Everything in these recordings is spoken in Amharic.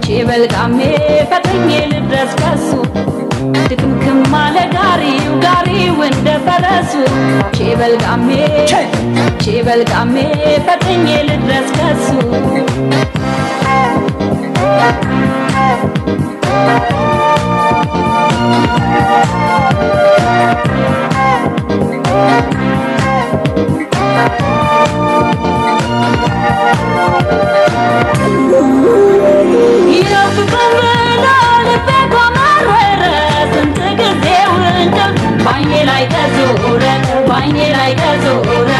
ቼበልቃሜ ፈጥኜ ልድረስ ከሱ ድክምክም አለ ጋሪው እንደ ፈረሱ ቼበልቃሜ ፈጥኜ ልድረስ ከሱ ባይኔ ላይ ተዞረ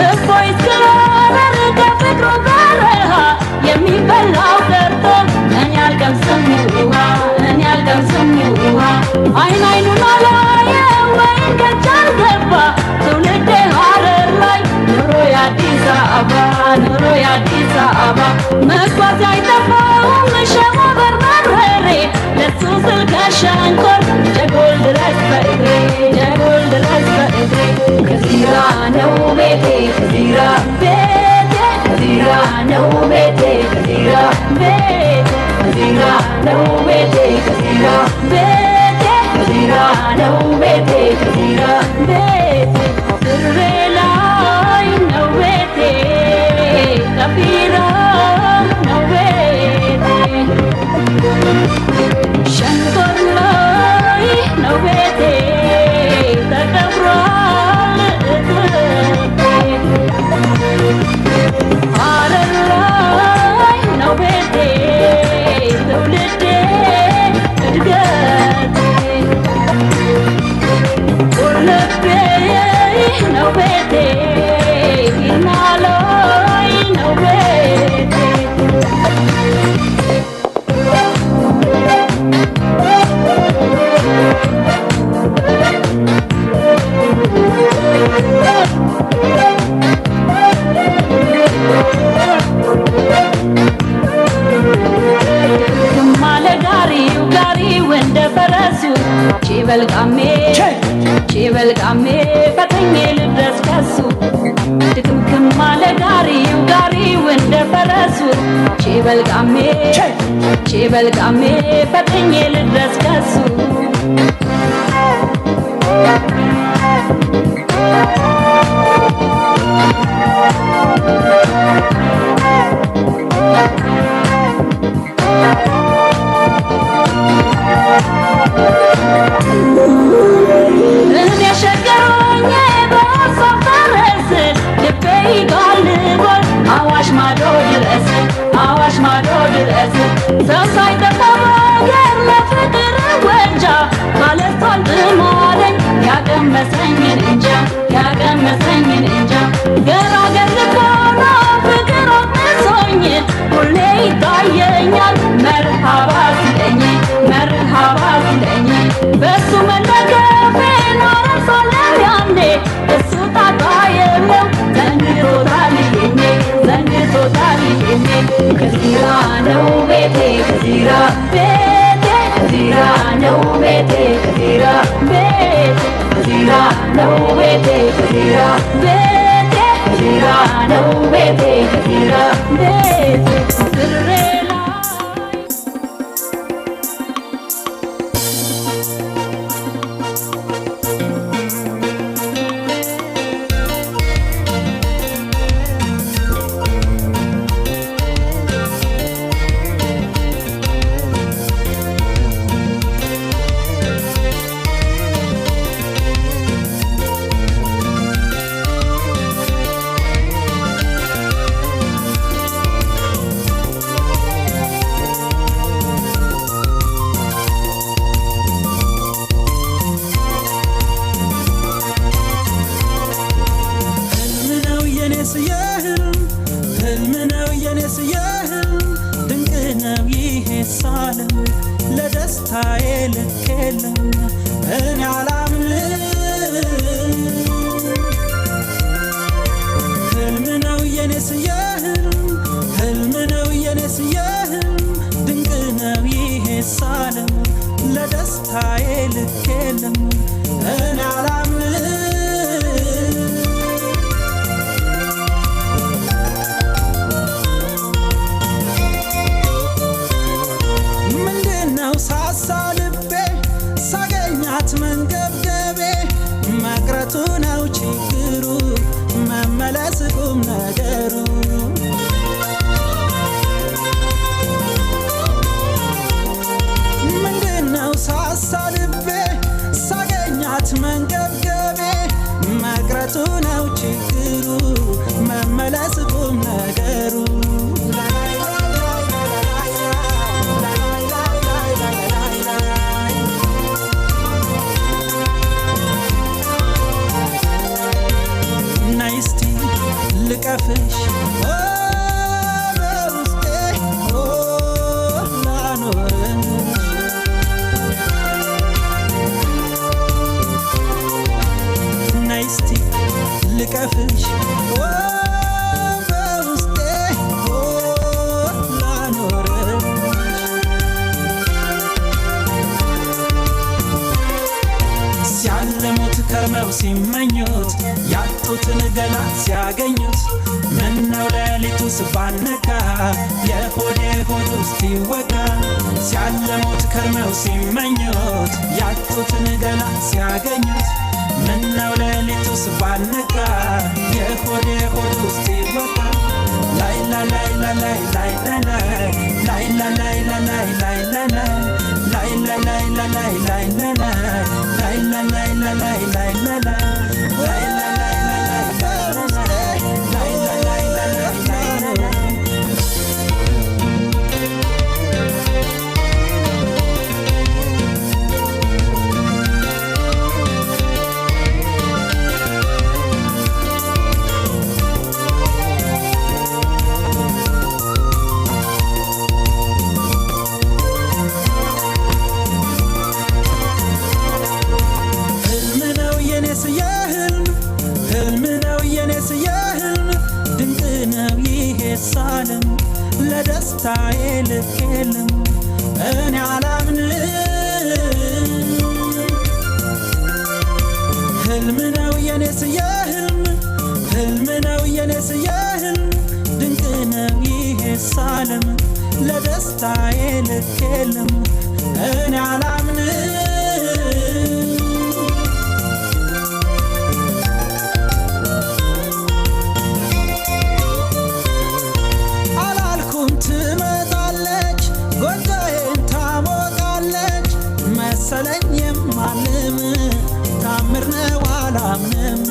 እፎይ ስላረረ ከፍቅሩ በረሃ የሚበላው ቀርቶ እኔ አልቀምስም ውሃ አይን አይኑን አላየ ወይን ከቻል ገባ ትውልዴ ሀረር ላይ ኑሮ የአዲስ አበባ መጓዝ አይጠፋውም ሸዋ በርበሬ ለሱ ስል ከሸንኮር ጀጎል ድረስ በእግሬ ከዚራ ነው ቤቴ ከዚራ ነው ቤቴ ከዚራ ነው ቤቴ ነው ቤቴ ድሬ ላይ ነው ቤቴ ከፊራ ነው ቤቴ ሸንኮር ላይ ነው ቤቴ ተቀብሯል ሀረር ላይ ነው ቤቴ ትውልዴ እድገቴ ወለቤ ነው ቤቴ ይልማ ላይ ነው ቤቴ ጋሪው እንደ ፈረሱ ቼበልቃሜ ፈጥኜ ልድረስ ከሱ ድክምክም አለ ጋሪው እንደ ፈረሱ ቼበልቃሜ ፈጥኜ ልድረስ ከሱ እኔ ሸገሮኜ በሀሳብ ፈረስ ልቤ ይጋልባል አዋሽ ማዶ ድረስ ሰው ሳይጠፋ በአገር ለፍቅር ወንጃ ማለቷል ብማለኝ ያቀመሰኝን እንጃ ገራገር ልቦና ፍቅር አቅምሶኝ ሁሌ ይታየኛል መርሃባ ሲለኝ በሱ መለገፌን አረሳለሁ ያኔ እሱ ጣጣ የለው ዘንግቶታል ይሄኔ ከዚራ ነው ቤቴ ከዚራ ነው ቤቴ ነው ቤቴ ነው ቤቴ ድሬ ሳለም ለደስታዬ ልክ የለም እኔ አላምንም ህልም ነው የኔስ የህልም ድንቅ ነው ይሄ ሳለም ለደስታዬ ልክ የለም እኔ አላምንም ቁም ነገሩ ምንድነው ሳሳልቤ ሳገኛት መንገብገቤ መቅረቱ ነው ችግሩ መመለስ ቁም ነገሩ ናይስቲ ልቀፍሽ በውስጤ ላኖርሽ ናይስቲ ልቀፍሽ በውስጤ ላኖርሽ ሲያለሙት ከርመው ሲመኙት ያጡትን ገላ ሲያገኙት ምነው ሌሊቱስ ባነጋ የሆዴ ሆድ ውስጥ ይወጋ ሲያለሙት ከርመው ሲመኙት ያጡትን ገላ ሲያገኙት ምነው ሌሊቱስ ባነጋ የሆዴ ሆድ ውስጥ ይወጋ ላይ ላይ ላይ ላይ ላይ ላይ ላይ ላይ ላይ ላይ ላይ ላይ ላይ ላይ ላይ ላይ ላይ ላይ ላይ ሳለም ለደስታዬ ልኬልም እኔ አላምንም ህልም ነው የኔስ የህልም ህልም ነው የኔስ የህልም ድንቅ ነው ይሄ ሳለም ለደስታዬ ልኬልም እኔ አላምንም ትመጣለች ጎጆዬን ታሞቃለች መሰለኝ የማልም ታምር ነው አላምንም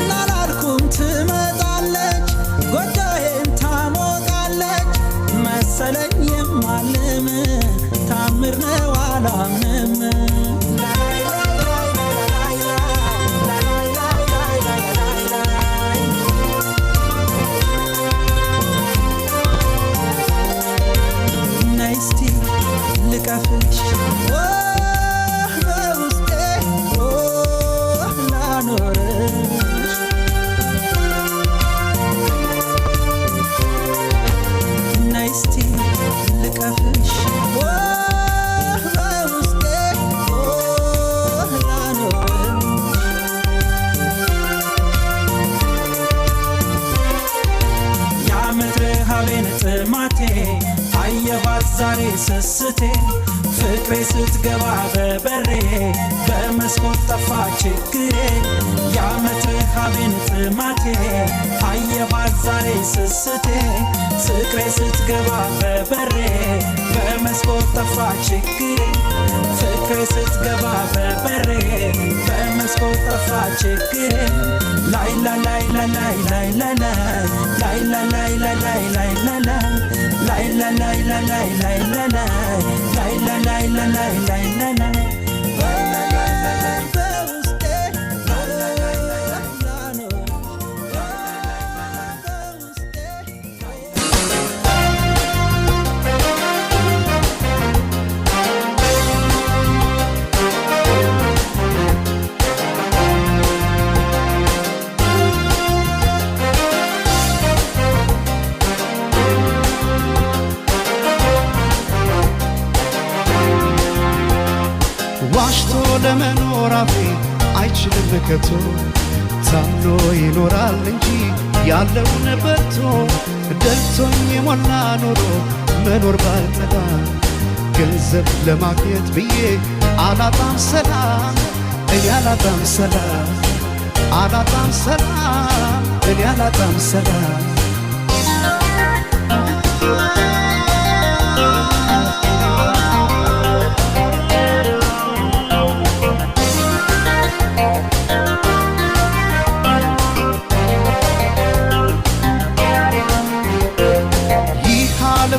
ላላልኩም ትመጣለች ጎጆዬን ታሞቃለች መሰለኝ የማልም ታምር ነው አላምንም ልቀፍሽ በውስጤ ላኖርሽ ናይስቲ ልቀፍሽ በውስጤ ላኖርሽ የዓመት ረሃቤን ጥማቴ አየኋት ዛሬ ስስቴ ፍቅሬ ስትገባ በበሬ በመስኮት ጠፋ ችግሬ የዓመት ረሃቤን ጥማቴ አየኋት ዛሬ ስስቴ ፍቅሬ ስትገባ በበሬ በመስኮት ጠፋ ችግሬ ፍቅሬ ስትገባ በበሬ በመስኮት ጠፋ ችግሬ ላይ ላይ ላይ ላይ ላይ ላይ ላይ ላይ ላይ ላይ ላይ ላይ ላይ ላይ la la la la la la la la la la la la la la la ዋሽቶ ለመኖር አፌ አይችልም ከቶ ታምኖ ይኖራል እንጂ ያለውን በልቶ ደልቶኝ የሞላ ኖሮ መኖር ባልጠላ ገንዘብ ለማግኘት ብዬ አላጣም ሰላም እኔ አላጣም ሰላም አላጣም ሰላም እኔ አላጣም ሰላም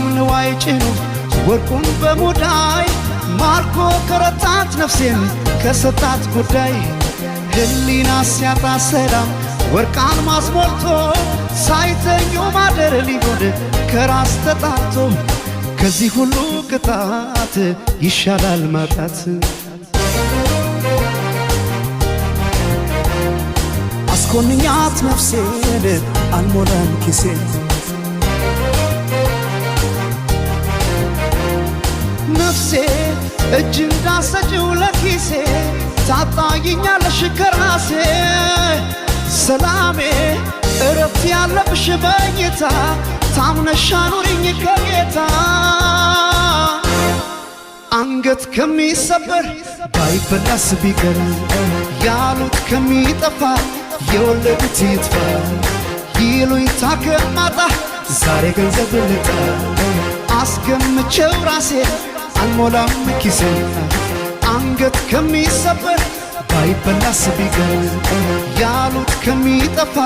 ንዋይ ጭኑ ወርቁን በሙዳይ ማርኮ ከረታት ነፍሴን ከሰጣት ጉዳይ ህሊና ሲያጣ ሰላም ወርቅ አልማዝ ሞልቶ ሳይተኙ ማደር ሊሆን ከራስ ተጣቶ ከዚህ ሁሉ ቅጣት ይሻላል ማጣት አስኮንኛት ነፍሴን አልሞላም ኪሴን ነፍሴ እጅ እንዳሰጭው ለኪሴ ታጣይኛለሽ ከራሴ ሰላሜ እረፍት ያለብሽ በኝታ ታምነሽ አኑሪኝ ከጌታ አንገት ከሚሰበር ባይበላስ ቢቀር ያሉት ከሚጠፋ የወለዱት ይጥፋ ይሉኝታ ከማጣ ዛሬ ገንዘብ ልጣ አስገምቼው ራሴ አልሞላም ኪሴን አንገት ከሚሰበር ባይበላስ ቢቀር ያሉት ከሚጠፋ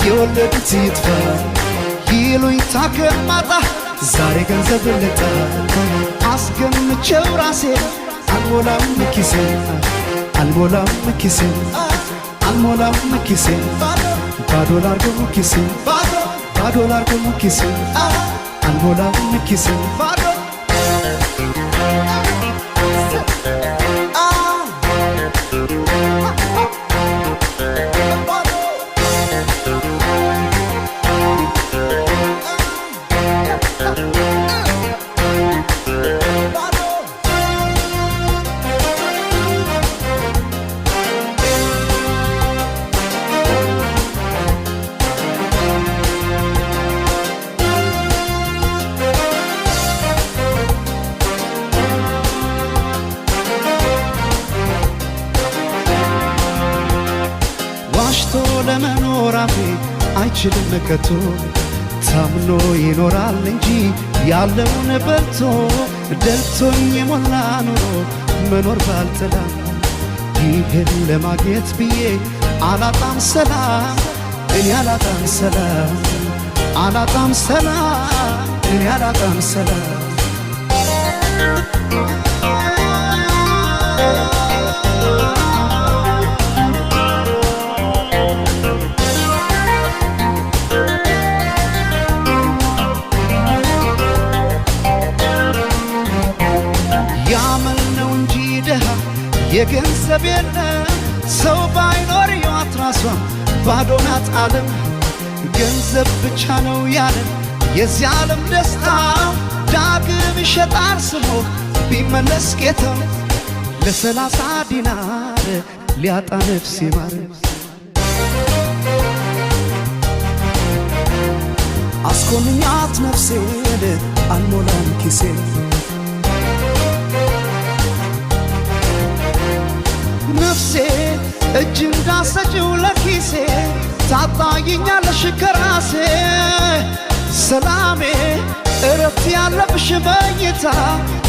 የወለዱት ይጥፋ ይሉኝታ ከማጣ ዛሬ ገንዘብ ልጣ አስገምቼው ራሴ አልሞላም ኪሴን አልሞላም ኪሴን አልሞላም ኪሴን ባዶ ላርገው ኪሴን ባዶ ላርገው ኪሴን አልሞላም ኪሴን ለመኖር አፌ አይችልም ከቶ ታምኖ ይኖራል እንጂ ያለውን በልቶ ደልቶኝ የሞላ ኑሮ መኖር ባልጠላ ይህን ለማግኘት ብዬ አላጣም ሰላም እኔ አላጣም ሰላም አላጣም ሰላም እኔ አላጣም ሰላም የገንዘብ የለም ሰው ባይኖር ሕይወት ራሷን ባዶ ናት ዓለም ገንዘብ ብቻ ነው ያለን የዚህ ዓለም ደስታ ዳግም ይሸጣል ስሞ ቢመለስ ጌታው ለ30 ዲናር ሊያጣ ነፍስ ይማር አስኮንኛት ነፍሴን አልሞላም ኪሴን ነፍሴ እጅ እንዳሰጭው ለኪሴ ታጣይኛለሽ ከራሴ ሰላሜ እረፍት ያለብሽ በኝታ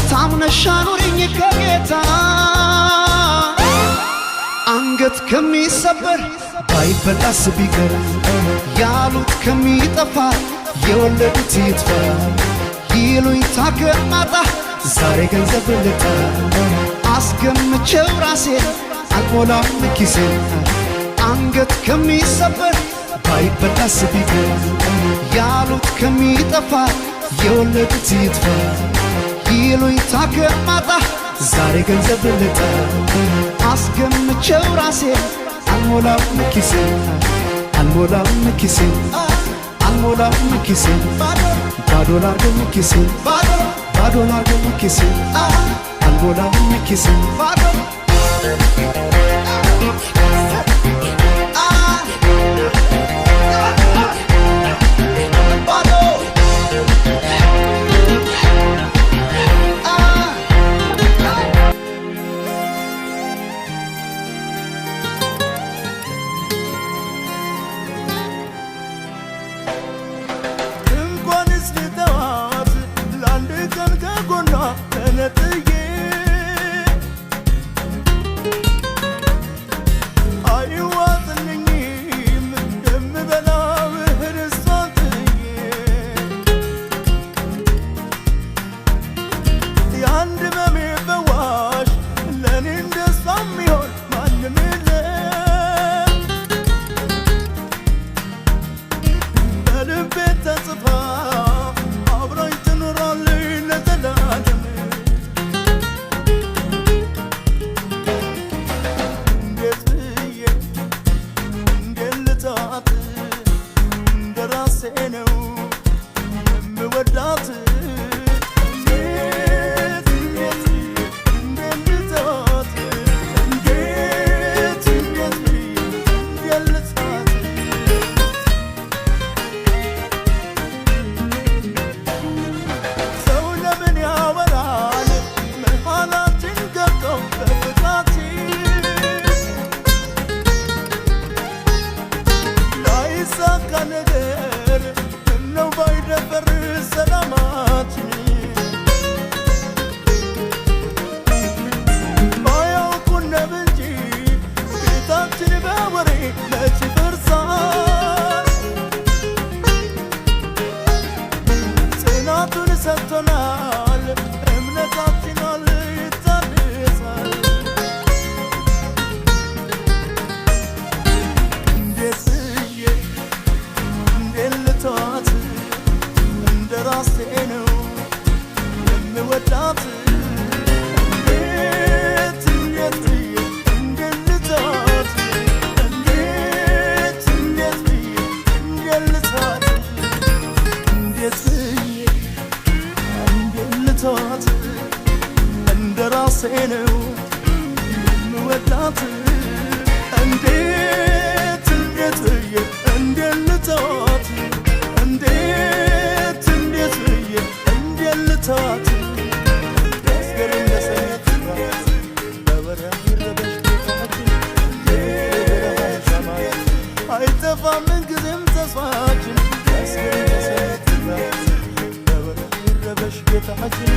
ታምነሽ አኑሪኝ ከጌታ አንገት ከሚሰበር ባይበላስ ቢቀር ያሉት ከሚጠፋ የወለዱት ይጥፋ ይሉኝታ ከማጣ ዛሬ ገንዘብ ልጣ አስገምቼው ራሴ አልሞላም ኪሴን አንገት ከሚሰበር ባይበላስ ቢቀር ያሉት ከሚጠፋ የወለዱት ይጥፋ ይሉኝታ ከማጣ ዛሬ ገንዘብ ልጣ አስገምቼው ራሴ አልሞላም ኪሴን አልሞላም ኪሴን አልሞላም ኪሴን ባዶ ላርገው ኪሴን ባዶ ላርገው ኪሴን አልሞላም ኪሴን ነው የምወዳት ነው የምወዳት እንዴት ብዬ እንዴት ልተዋት እንዴት ብዬ እንዴት ልተዋት ያስገርም ለሰማት በበረሃ ይረበሽ ጌታችን አይጠፋም ምንጊዜም ተስፋችን ያስገርም ለሰማት በበረሃ ይረበሽ ጌታችን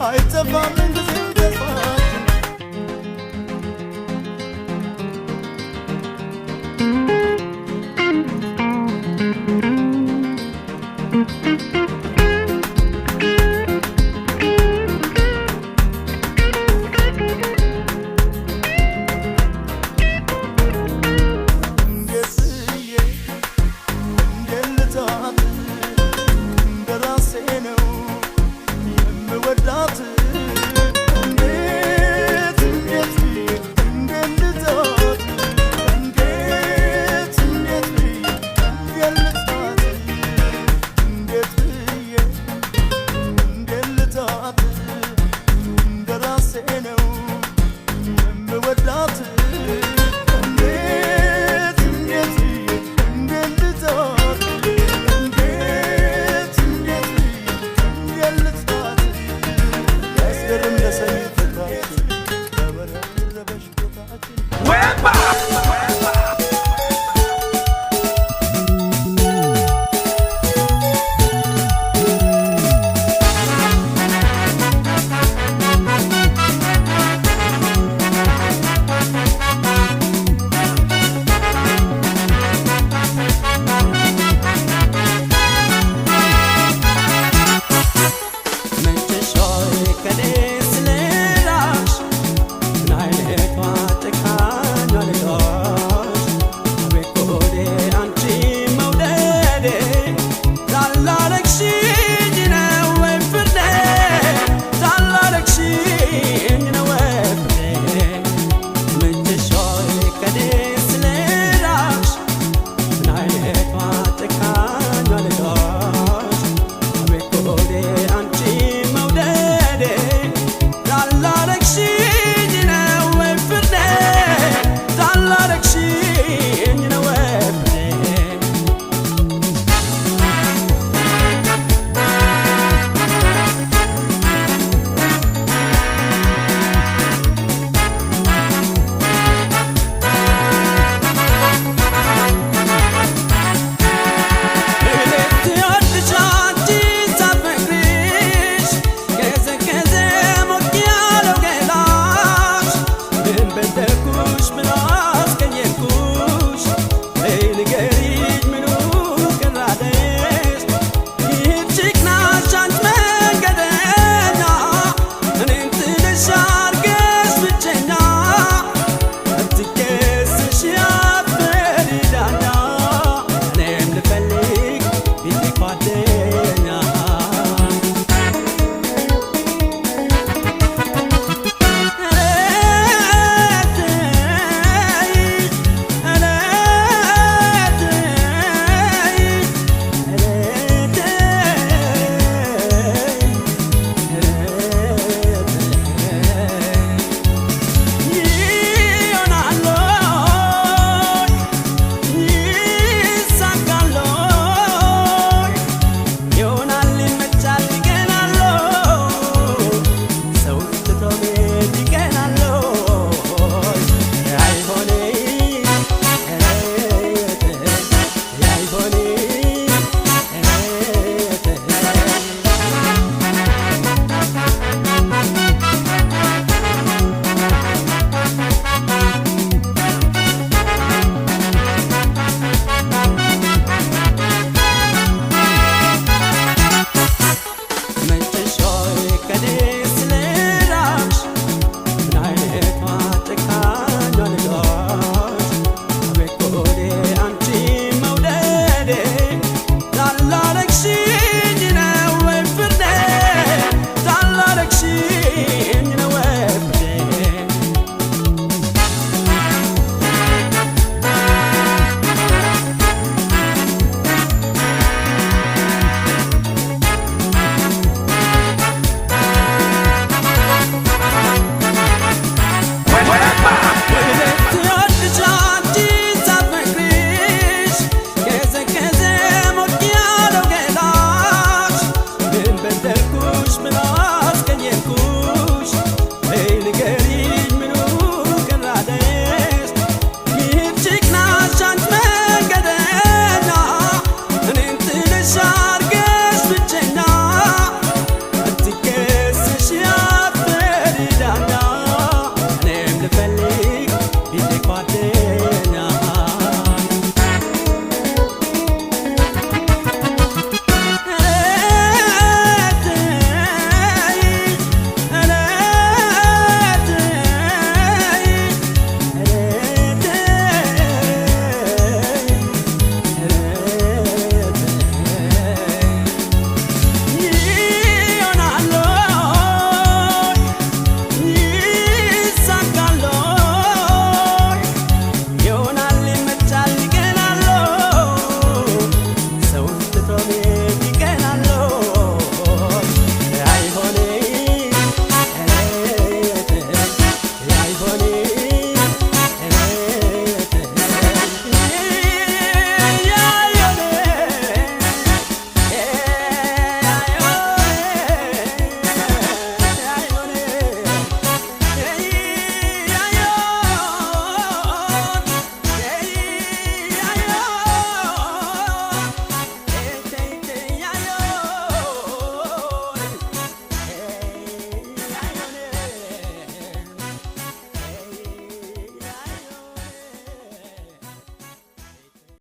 አይጠፋም ምንጊዜም ተስፋችን ምን አስቀየምኩሽ? ነይ ንገሪኝ